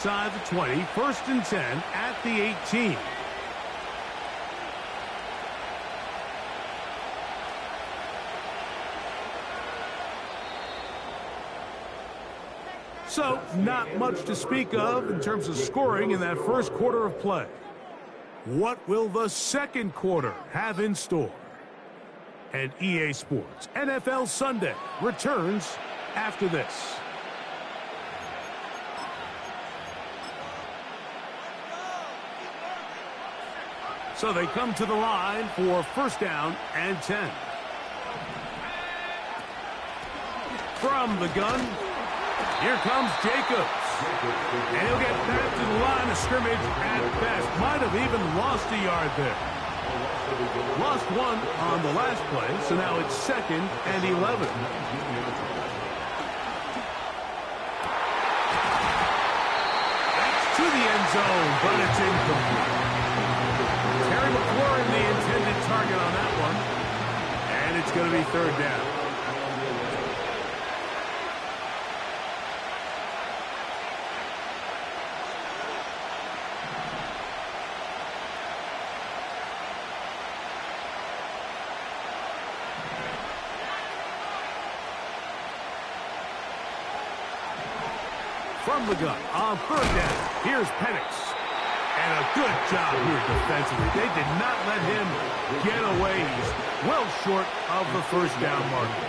Inside the 20, first and 10 at the 18. So, not much to speak of in terms of scoring in that first quarter of play. What will the second quarter have in store? And EA Sports NFL Sunday returns after this. So they come to the line for first down and 10. From the gun, here comes Jacobs. And he'll get back to the line of scrimmage at best. Might have even lost a yard there. Lost one on the last play, so now it's second and 11. That's to the end zone, but it's incomplete. Terry McLaurin, the intended target on that one. And it's going to be third down. From the gun on third down, here's Penix. And a good job here defensively. They did not let him get away. He's well short of the first down marker.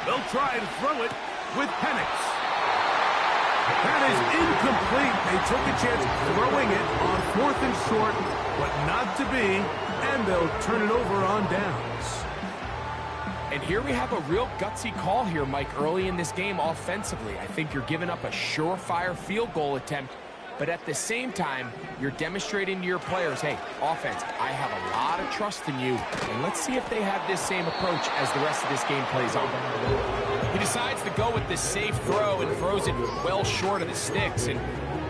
They'll try to throw it with Penix. That is incomplete. They took a chance throwing it on fourth and short, but not to be, and they'll turn it over on downs. And here we have a real gutsy call here, Mike, early in this game offensively. I think you're giving up a surefire field goal attempt, but at the same time, you're demonstrating to your players, hey, offense, I have a lot of trust in you, and let's see if they have this same approach as the rest of this game plays on. He decides to go with this safe throw and throws it well short of the sticks, and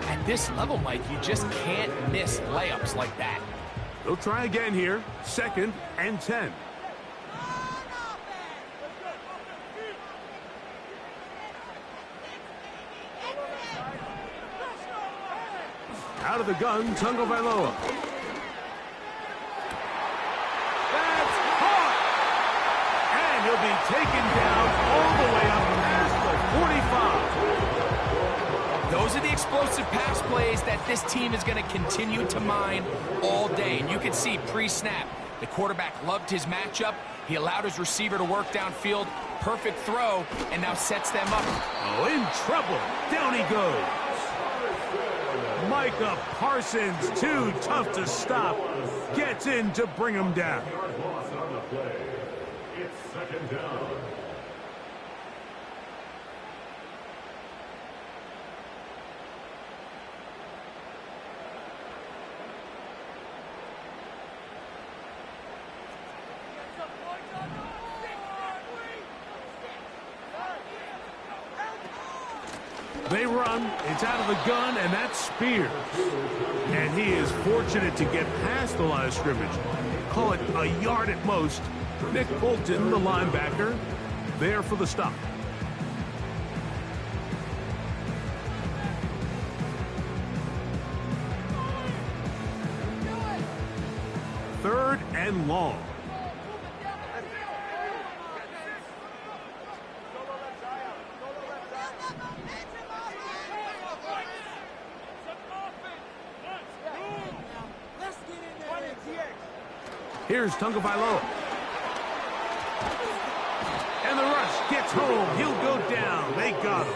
at this level, Mike, you just can't miss layups like that. They'll try again here, second and 10. Out of the gun, Tagovailoa. That's caught! And he'll be taken down all the way up past the 45. Those are the explosive pass plays that this team is going to continue to mine all day. And you can see pre-snap, the quarterback loved his matchup. He allowed his receiver to work downfield. Perfect throw, and now sets them up. Oh, in trouble. Down he goes. Micah Parsons, too tough to stop, gets in to bring him down. It's second down. They run, it's out of the gun, and that's Spears. And he is fortunate to get past the line of scrimmage. Call it a yard at most. Nick Bolton, the linebacker, there for the stop. Third and long. Here's Tagovailoa. And the rush gets home. He'll go down. They got him.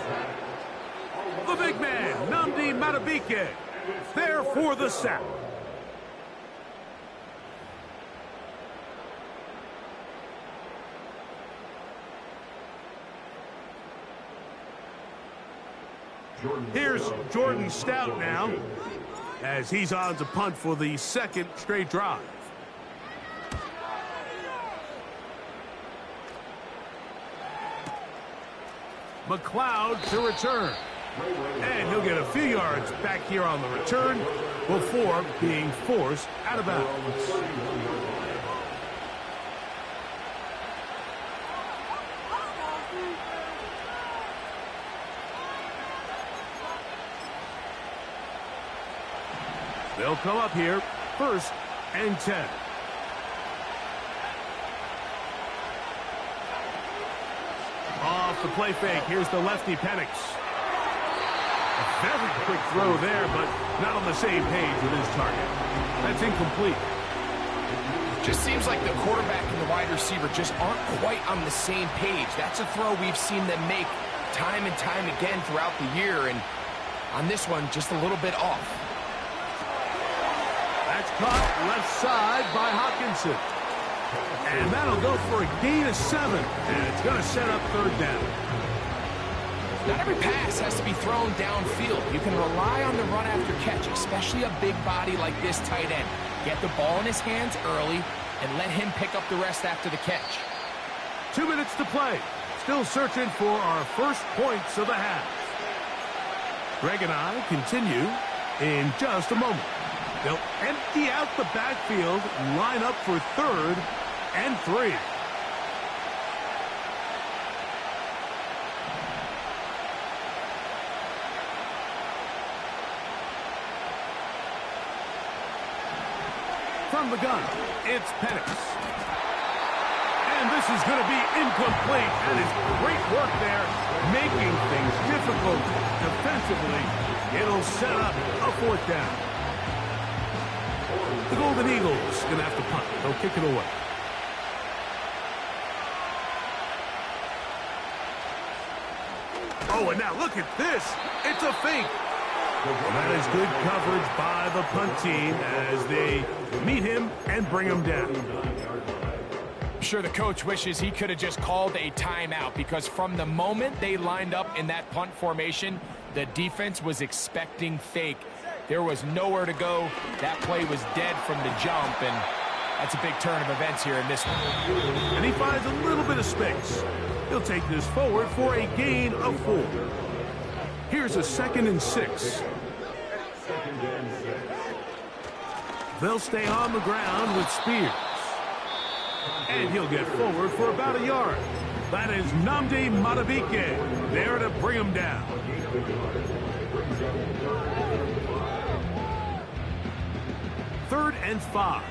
The big man, Nnamdi Madubuike, there for the sack. Here's Jordan Stout now, as he's on to punt for the second straight drive. McLeod to return. And he'll get a few yards back here on the return before being forced out of bounds. They'll come up here, 1st and 10. Off the play fake, here's the lefty Penix. A very quick throw there, but not on the same page with his target. That's incomplete. Just seems like the quarterback and the wide receiver just aren't quite on the same page. That's a throw we've seen them make time and time again throughout the year, and on this one, just a little bit off. That's caught left side by Hawkinson. And that'll go for a gain of 7, and it's going to set up 3rd down. Not every pass has to be thrown downfield. You can rely on the run after catch, especially a big body like this tight end. Get the ball in his hands early and let him pick up the rest after the catch. 2 minutes to play. Still searching for our first points of the half. Greg and I continue in just a moment. They'll empty out the backfield, line up for 3rd and 3. From the gun, it's Penix. And this is going to be incomplete. That is great work there, making things difficult defensively. It'll set up a 4th down. The Golden Eagles going to have to punt. They'll kick it away. Oh, and now look at this. It's a fake. Well, that is good coverage by the punt team as they meet him and bring him down. I'm sure the coach wishes he could have just called a timeout, because from the moment they lined up in that punt formation, the defense was expecting fake. There was nowhere to go. That play was dead from the jump, and that's a big turn of events here in this one. And he finds a little bit of space. He'll take this forward for a gain of 4. Here's a 2nd and 6. They'll stay on the ground with Spears. And he'll get forward for about a yard. That is Nnamdi Madubuike there to bring him down. Third and 5.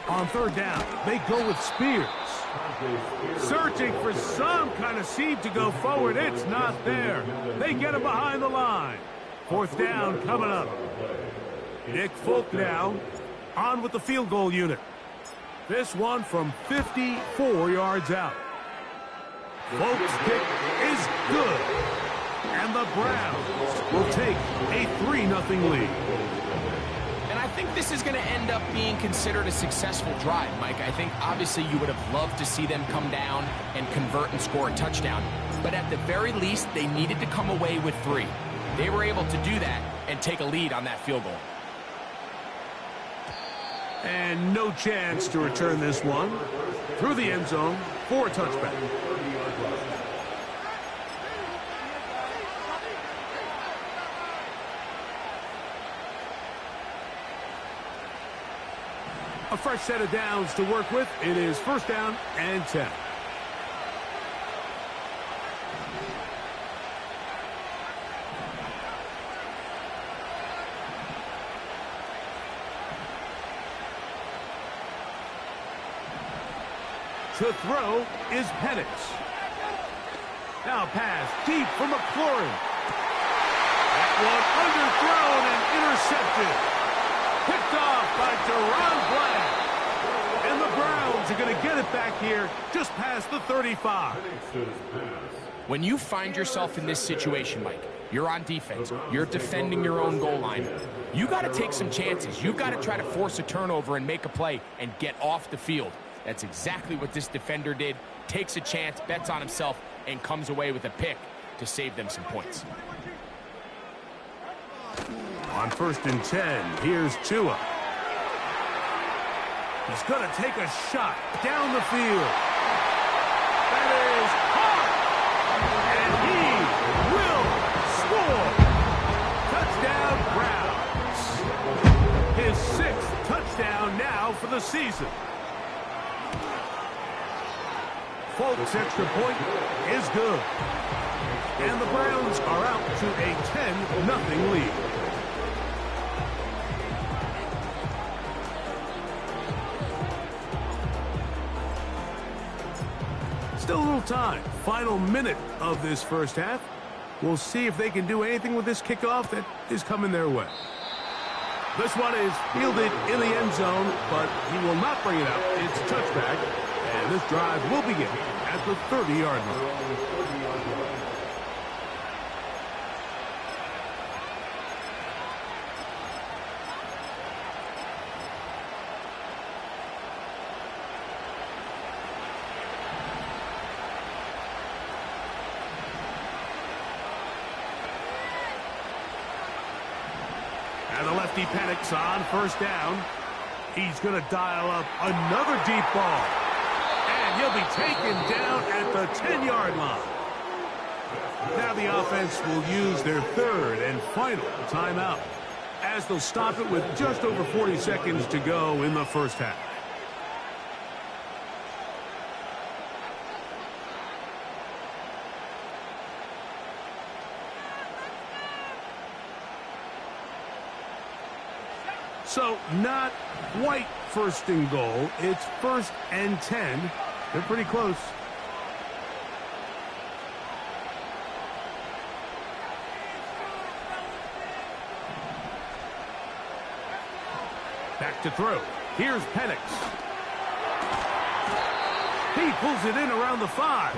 On 3rd down, they go with Spears. Searching for some kind of seam to go forward. It's not there. They get him behind the line. 4th down coming up. Nick Folk now on with the field goal unit. This one from 54 yards out. Folk's kick is good. And the Browns will take a 3-0 lead. And I think this is going to end up being considered a successful drive, Mike. I think obviously you would have loved to see them come down and convert and score a touchdown. But at the very least, they needed to come away with 3. They were able to do that and take a lead on that field goal. And no chance to return this one through the end zone for a touchback. A fresh set of downs to work with. It is 1st down and 10. To throw is Penix. Now pass deep for McLaurin. That one underthrown and intercepted. Picked off by Deron Black. And the Browns are going to get it back here just past the 35. When you find yourself in this situation, Mike, you're on defense, you're defending your own goal line, you got to take some chances. You got to try to force a turnover and make a play and get off the field. That's exactly what this defender did. Takes a chance, bets on himself, and comes away with a pick to save them some points. On 1st and 10, here's Tua. He's going to take a shot down the field. That is caught. And he will score. Touchdown, Browns. His 6th touchdown now for the season. Folks' extra point is good. And the Browns are out to a 10-0 lead. Still a little time. Final minute of this first half. We'll see if they can do anything with this kickoff that is coming their way. This one is fielded in the end zone, but he will not bring it out. It's a touchback, and this drive will begin at the 30-yard line. And the lefty panics on first down. He's going to dial up another deep ball. And he'll be taken down at the 10-yard line. Now the offense will use their third and final timeout, as they'll stop it with just over 40 seconds to go in the first half. So not quite first and goal. It's 1st and 10. They're pretty close. Back to throw. Here's Penix. He pulls it in around the 5.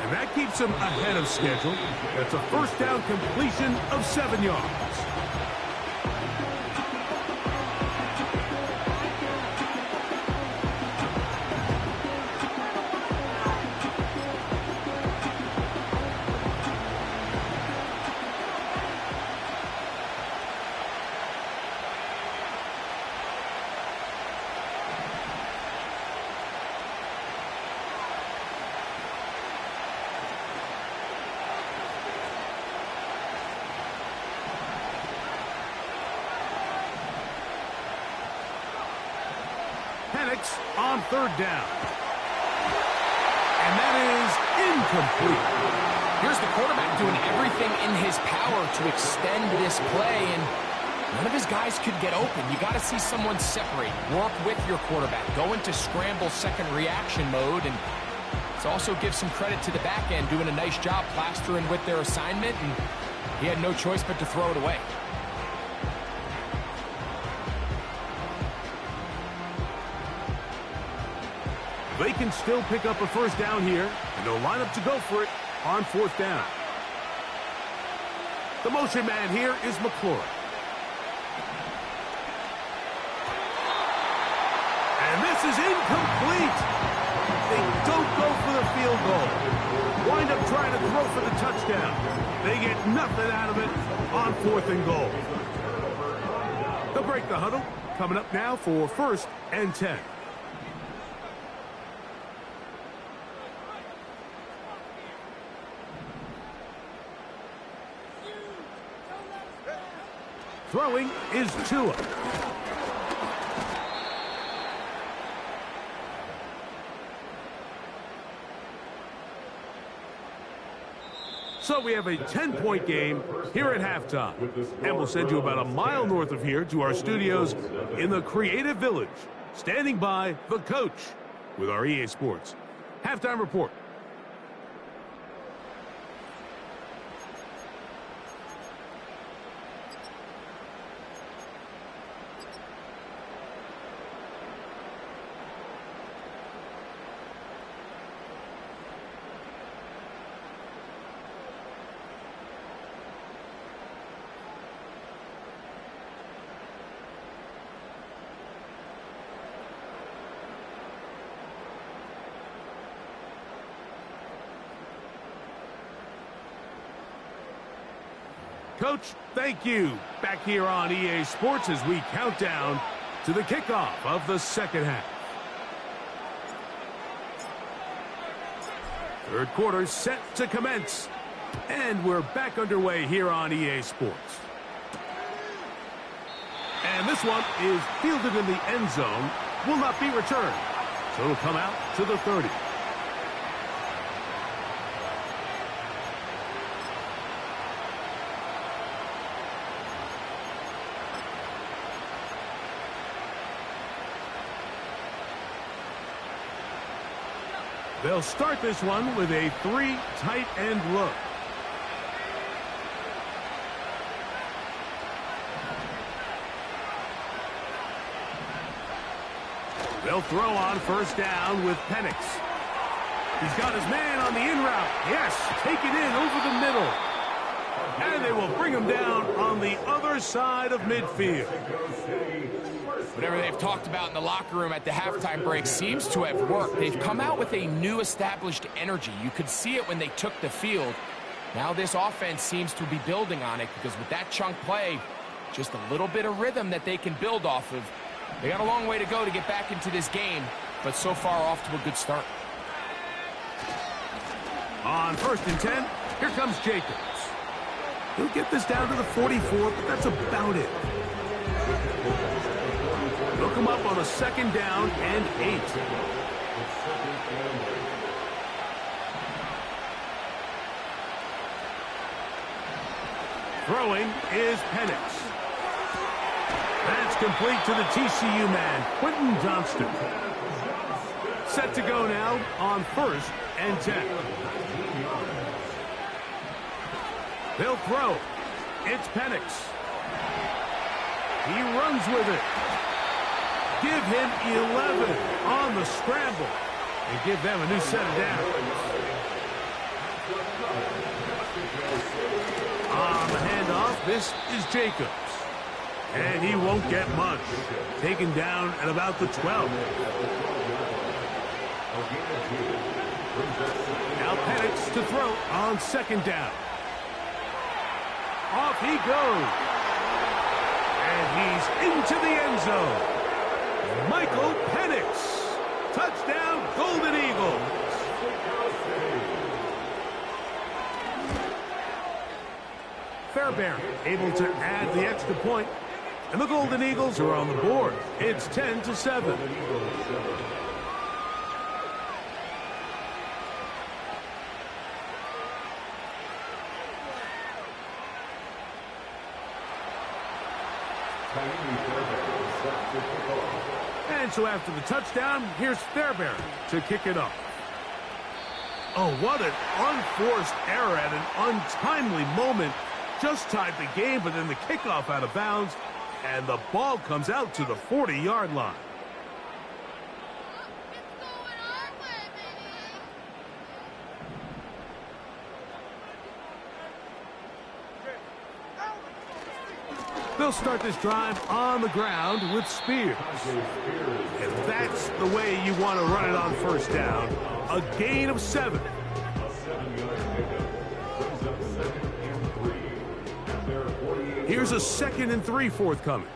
And that keeps him ahead of schedule. That's a first down completion of 7 yards. Penix on third down. And that is incomplete. Here's the quarterback doing everything in his power to extend this play, and none of his guys could get open. You got to see someone separate, work with your quarterback, go into scramble second reaction mode, and it also gives some credit to the back end doing a nice job plastering with their assignment, and he had no choice but to throw it away. They can still pick up a first down here, and they'll line up to go for it on 4th down. The motion man here is McClure. And this is incomplete. They don't go for the field goal. Wind up trying to throw for the touchdown. They get nothing out of it on 4th and goal. They'll break the huddle. Coming up now for 1st and 10. Throwing is Tua. So we have a 10-point game here at halftime. And we'll send you about a mile north of here to our studios in the Creative Village. Standing by, the coach with our EA Sports Halftime Report. Coach, thank you. Back here on EA Sports as we count down to the kickoff of the second half. Third quarter set to commence. And we're back underway here on EA Sports. And this one is fielded in the end zone. Will not be returned. So it'll come out to the 30. They'll start this one with a 3 tight end look. They'll throw on first down with Penix. He's got his man on the in route. Yes, take it in over the middle. And they will bring him down on the other side of midfield. Whatever they've talked about in the locker room at the halftime break seems to have worked. They've come out with a new established energy. You could see it when they took the field. Now this offense seems to be building on it because with that chunk play, just a little bit of rhythm that they can build off of. They got a long way to go to get back into this game, but so far off to a good start. On 1st and 10, here comes Jacobs. He'll get this down to the 44, but that's about it. They'll come up on a 2nd down and 8. Throwing is Penix. That's complete to the TCU man, Quentin Johnston. Set to go now on 1st and 10. They'll throw. It's Penix. He runs with it. Give him 11 on the scramble and give them a new set of downs. On the handoff, this is Jacobs. And he won't get much. Taken down at about the 12. Now Penix to throw on 2nd down. Off he goes. And he's into the end zone. Michael Penix. Touchdown, Golden Eagles. Fairbairn able to add the extra point. And the Golden Eagles are on the board. It's 10-7. And so after the touchdown, here's Fairbairn to kick it off. Oh, what an unforced error at an untimely moment. Just tied the game, but then the kickoff out of bounds, and the ball comes out to the 40-yard line. They'll start this drive on the ground with Spears. And that's the way you want to run it on 1st down. A gain of 7. Here's a 2nd and 3 forthcoming.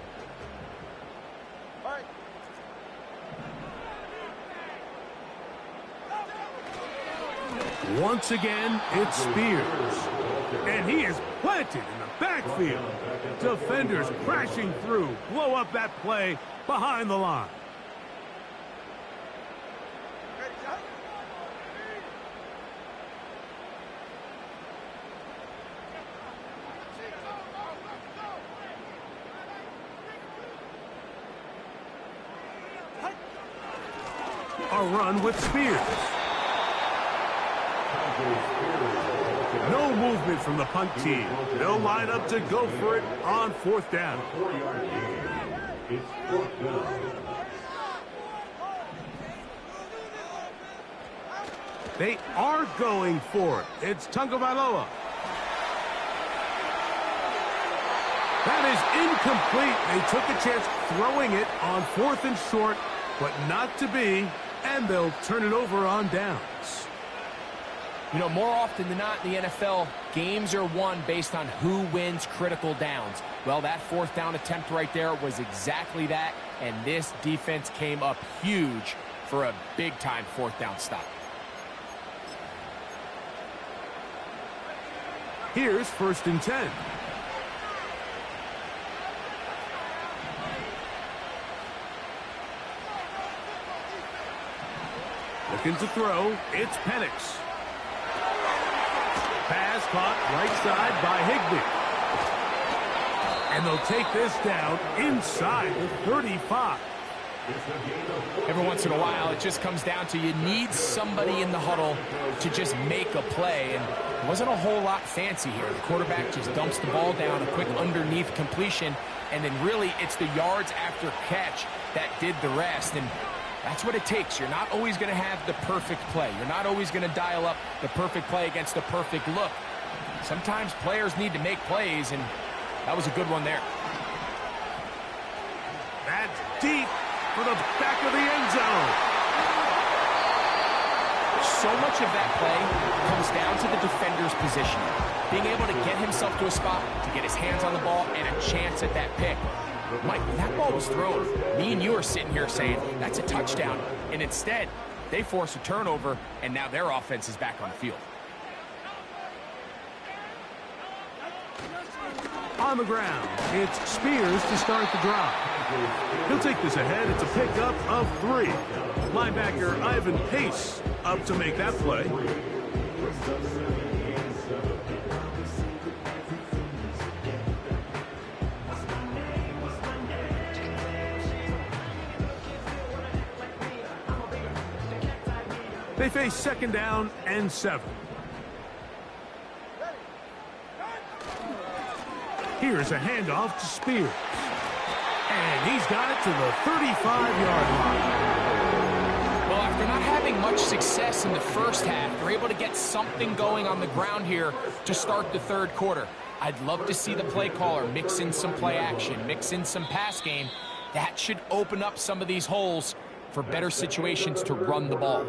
Once again, it's Spears. And he is planted in the backfield. Defenders crashing through, blow up that play behind the line. A run with Spears. No movement from the punt team. They'll line up to go for it on 4th down. They are going for it. It's Tagovailoa. That is incomplete. They took a chance throwing it on 4th and short, but not to be, and they'll turn it over on downs. You know, more often than not in the NFL, games are won based on who wins critical downs. Well, that 4th down attempt right there was exactly that, and this defense came up huge for a big-time 4th down stop. Here's 1st and 10. Looking to throw, it's Penix. Pass caught right side by Higbee. And they'll take this down inside the 35. Every once in a while, it just comes down to you need somebody in the huddle to just make a play, and it wasn't a whole lot fancy here. The quarterback just dumps the ball down, a quick underneath completion, and then really it's the yards after catch that did the rest, and that's what it takes. You're not always going to have the perfect play. You're not always going to dial up the perfect play against the perfect look. Sometimes players need to make plays, and that was a good one there. That's deep for the back of the end zone. So much of that play comes down to the defender's position. Being able to get himself to a spot, to get his hands on the ball, and a chance at that pick. Mike, when that ball was thrown, me and you are sitting here saying, that's a touchdown. And instead, they force a turnover, and now their offense is back on the field. On the ground, it's Spears to start the drive. He'll take this ahead. It's a pickup of 3. Linebacker Ivan Pace up to make that play. They face 2nd down and 7. Here's a handoff to Spears. And he's got it to the 35-yard line. Well, after not having much success in the first half, they're able to get something going on the ground here to start the 3rd quarter. I'd love to see the play caller mix in some play action, mix in some pass game. That should open up some of these holes for better situations to run the ball.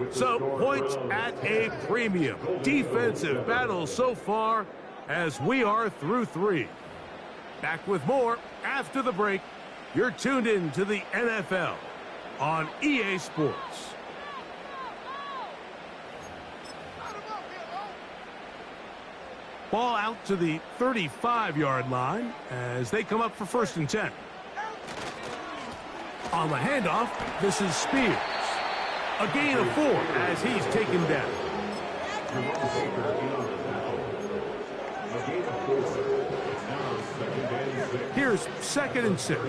So, points at a premium. Defensive battle so far as we are through 3. Back with more after the break. You're tuned in to the NFL on EA Sports. Ball out to the 35-yard line as they come up for 1st and 10. On the handoff, this is Spears. A gain of 4 as he's taken down. Here's 2nd and 6.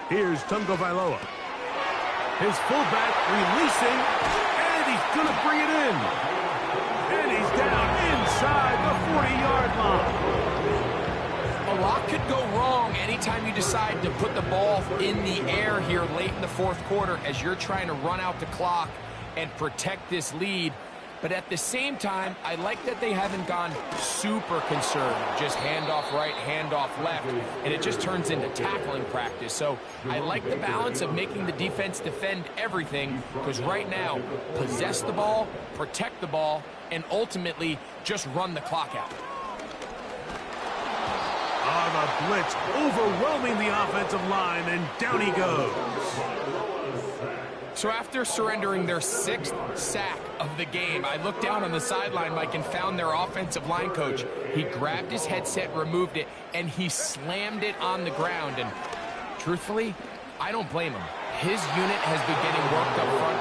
Here's Tagovailoa. His fullback releasing, and he's going to bring it in. And he's down inside the 40-yard line. A lot could go wrong anytime you decide to put the ball in the air here late in the 4th quarter as you're trying to run out the clock and protect this lead. But at the same time, I like that they haven't gone super conservative, just handoff right, handoff left, and it just turns into tackling practice. So I like the balance of making the defense defend everything, because right now, possess the ball, protect the ball, and ultimately just run the clock out. The blitz overwhelming the offensive line, and down he goes. So after surrendering their 6th sack of the game, I looked down on the sideline, Mike, and found their offensive line coach. He grabbed his headset, removed it, and he slammed it on the ground. And truthfully, I don't blame him. His unit has been getting worked up front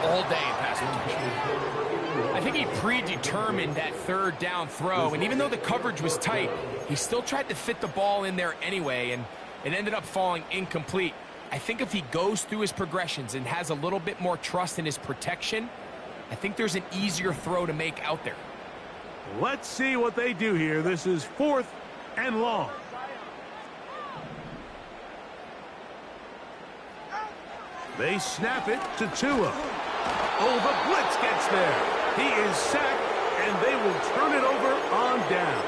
all day in pass protection. I think he predetermined that 3rd down throw, and even though the coverage was tight, he still tried to fit the ball in there anyway, and it ended up falling incomplete. I think if he goes through his progressions and has a little bit more trust in his protection, I think there's an easier throw to make out there. Let's see what they do here. This is 4th and long. They snap it to Tua. Oh, the blitz gets there. He is sacked, and they will turn it over on down.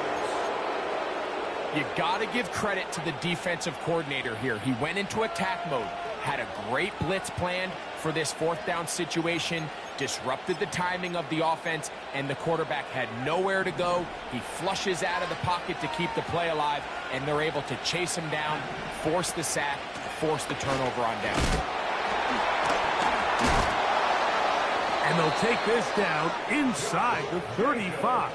You got to give credit to the defensive coordinator here. He went into attack mode, had a great blitz planned for this 4th down situation, disrupted the timing of the offense, and the quarterback had nowhere to go. He flushes out of the pocket to keep the play alive, and they're able to chase him down, force the sack, force the turnover on down. And they'll take this down inside the 35.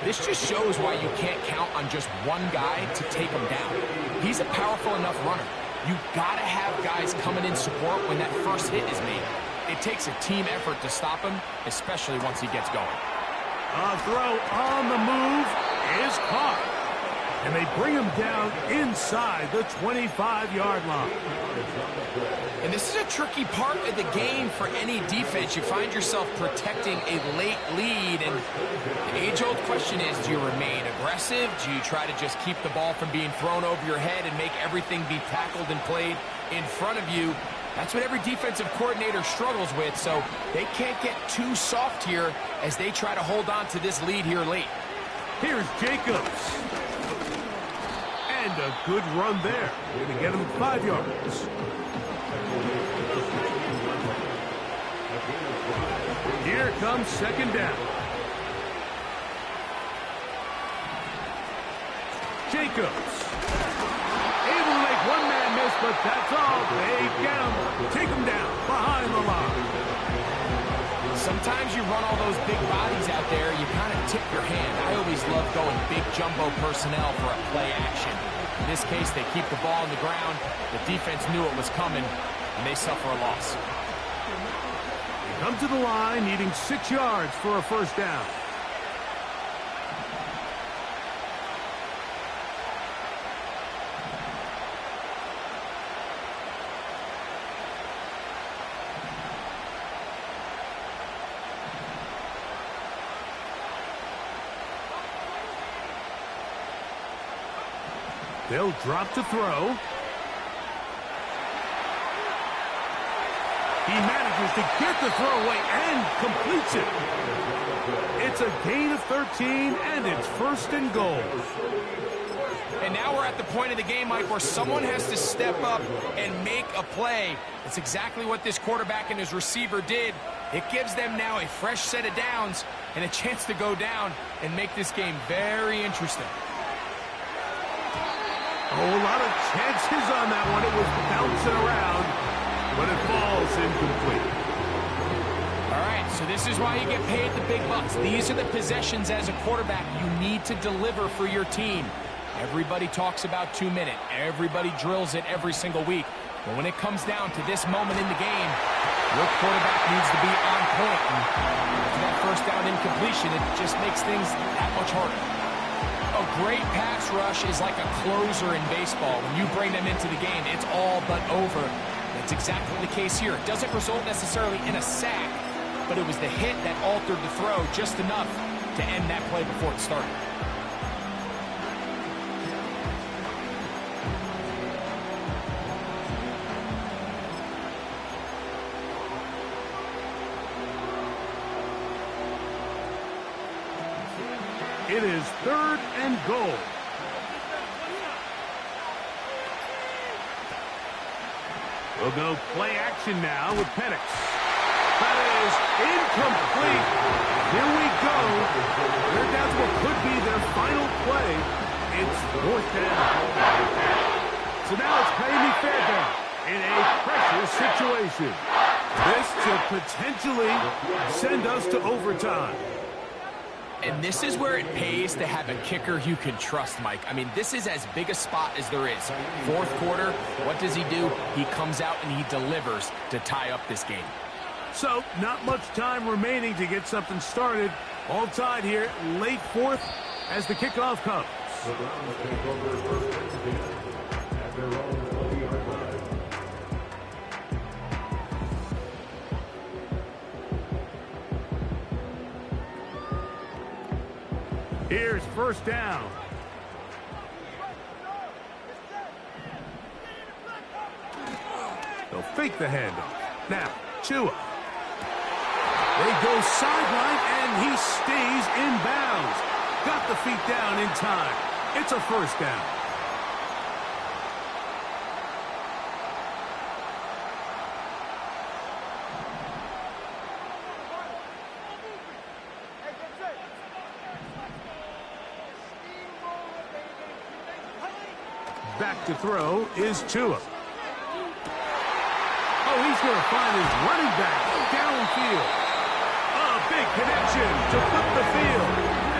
This just shows why you can't count on just one guy to take him down. He's a powerful enough runner. You've got to have guys coming in support when that first hit is made. It takes a team effort to stop him, especially once he gets going. A throw on the move is caught. And they bring him down inside the 25-yard line. And this is a tricky part of the game for any defense. You find yourself protecting a late lead, and the age-old question is, do you remain aggressive? Do you try to just keep the ball from being thrown over your head and make everything be tackled and played in front of you? That's what every defensive coordinator struggles with, so they can't get too soft here as they try to hold on to this lead here late. Here's Jacobs. And a good run there. Going to get him 5 yards. Here comes second down. Jacobs. Able to make one man miss, but that's all. They get him. Take him down behind the line. Sometimes you run all those big bodies out there, you kind of tip your hand. I always love going big jumbo personnel for a play action. In this case, they keep the ball on the ground. The defense knew it was coming, and they suffer a loss. They come to the line, needing 6 yards for a first down. They'll drop to throw. He manages to get the throw away and completes it. It's a gain of 13, and it's first and goal. And now we're at the point of the game, Mike, where someone has to step up and make a play. That's exactly what this quarterback and his receiver did. It gives them now a fresh set of downs and a chance to go down and make this game very interesting. Oh, a lot of chances on that one. It was bouncing around, but it falls incomplete. All right, so this is why you get paid the big bucks. These are the possessions as a quarterback you need to deliver for your team. Everybody talks about 2 minute. Everybody drills it every single week. But when it comes down to this moment in the game, your quarterback needs to be on point. And after that first down incompletion, it just makes things that much harder. A great pass rush is like a closer in baseball. When you bring them into the game, it's all but over. That's exactly the case here. It doesn't result necessarily in a sack, but it was the hit that altered the throw just enough to end that play before it started. It is third and goal. We'll go play action now with Penix. That is incomplete. Here we go. They're down to what could be their final play. It's fourth down. So now it's pay me fair down in a pressure situation. This to potentially send us to overtime. And this is where it pays to have a kicker you can trust, Mike. I mean, this is as big a spot as there is. Fourth quarter, what does he do? He comes out and he delivers to tie up this game. So, not much time remaining to get something started. All tied here, late fourth, as the kickoff comes. Here's first down. They'll fake the handoff. Now, Tua. They go sideline, and he stays in bounds. Got the feet down in time. It's a first down. Back to throw is Tua. Oh, he's going to find his running back downfield. A big connection to flip the field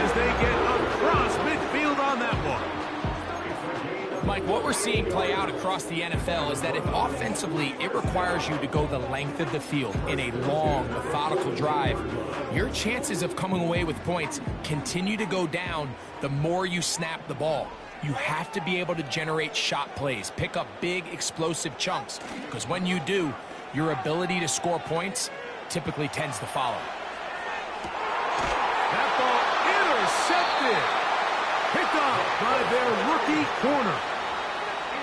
as they get across midfield on that one. Mike, what we're seeing play out across the NFL is that if offensively it requires you to go the length of the field in a long, methodical drive, your chances of coming away with points continue to go down the more you snap the ball. You have to be able to generate shot plays, pick up big, explosive chunks, because when you do, your ability to score points typically tends to follow. That ball intercepted. Picked off by their rookie corner.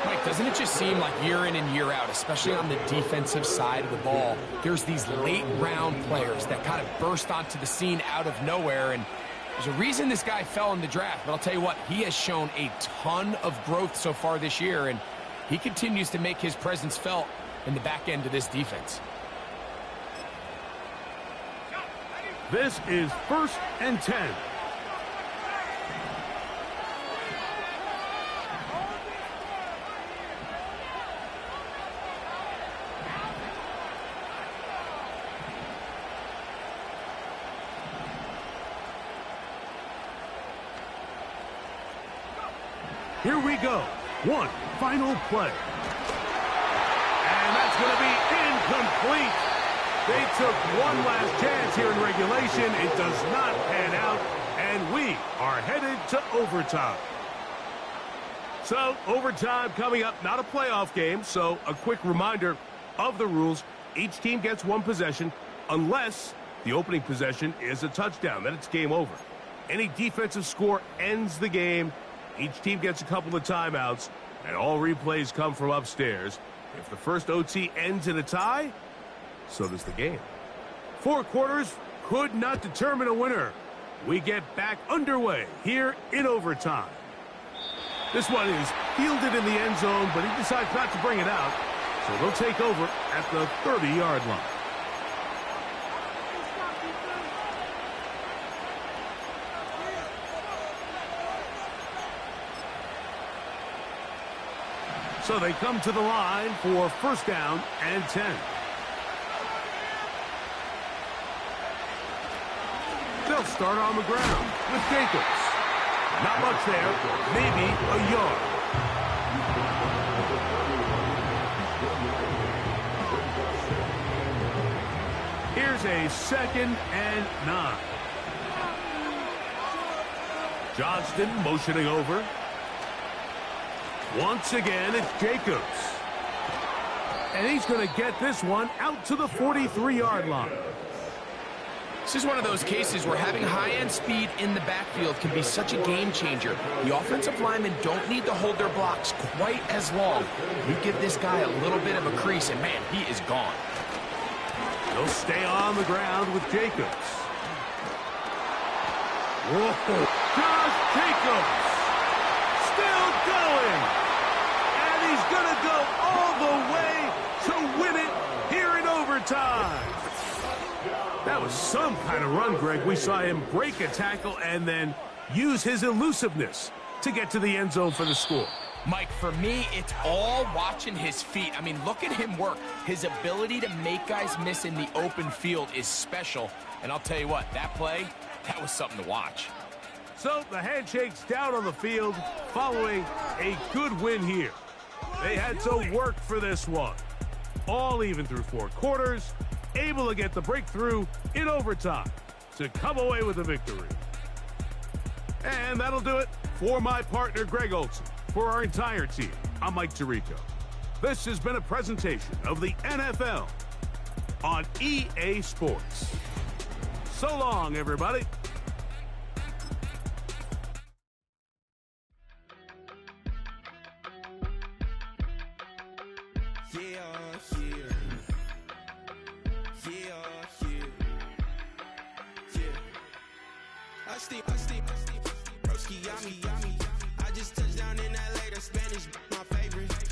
Mike, doesn't it just seem like year in and year out, especially on the defensive side of the ball, there's these late-round players that kind of burst onto the scene out of nowhere, and there's a reason this guy fell in the draft, but I'll tell you what, he has shown a ton of growth so far this year, and he continues to make his presence felt in the back end of this defense. This is 1st and 10. Here we go. One final play. And that's going to be incomplete. They took one last chance here in regulation. It does not pan out, and we are headed to overtime. So, overtime coming up, not a playoff game, so a quick reminder of the rules. Each team gets one possession unless the opening possession is a touchdown. Then it's game over. Any defensive score ends the game. Each team gets a couple of timeouts, and all replays come from upstairs. If the first OT ends in a tie, so does the game. 4 quarters could not determine a winner. We get back underway here in overtime. This one is fielded in the end zone, but he decides not to bring it out, so they'll take over at the 30-yard line. So they come to the line for 1st down and 10. They'll start on the ground with Jacobs. Not much there, maybe a yard. Here's a 2nd and 9. Johnston motioning over. Once again, it's Jacobs. And he's going to get this one out to the 43-yard line. This is one of those cases where having high-end speed in the backfield can be such a game changer. The offensive linemen don't need to hold their blocks quite as long. You give this guy a little bit of a crease, and man, he is gone. He'll stay on the ground with Jacobs. Whoa, Josh Jacobs still going. And he's going to go all the way to win it here in overtime. That was some kind of run, Greg. We saw him break a tackle and then use his elusiveness to get to the end zone for the score. Mike, for me, it's all watching his feet. I mean, look at him work. His ability to make guys miss in the open field is special. And I'll tell you what, that play, that was something to watch. So the handshake's down on the field following a good win here. They had to work for this one. All even through 4 quarters, able to get the breakthrough in overtime to come away with a victory. And that'll do it for my partner, Greg Olson. For our entire team, I'm Mike Tirico. This has been a presentation of the NFL on EA Sports. So long, everybody. I just touched down in LA, the Spanish, my favorite.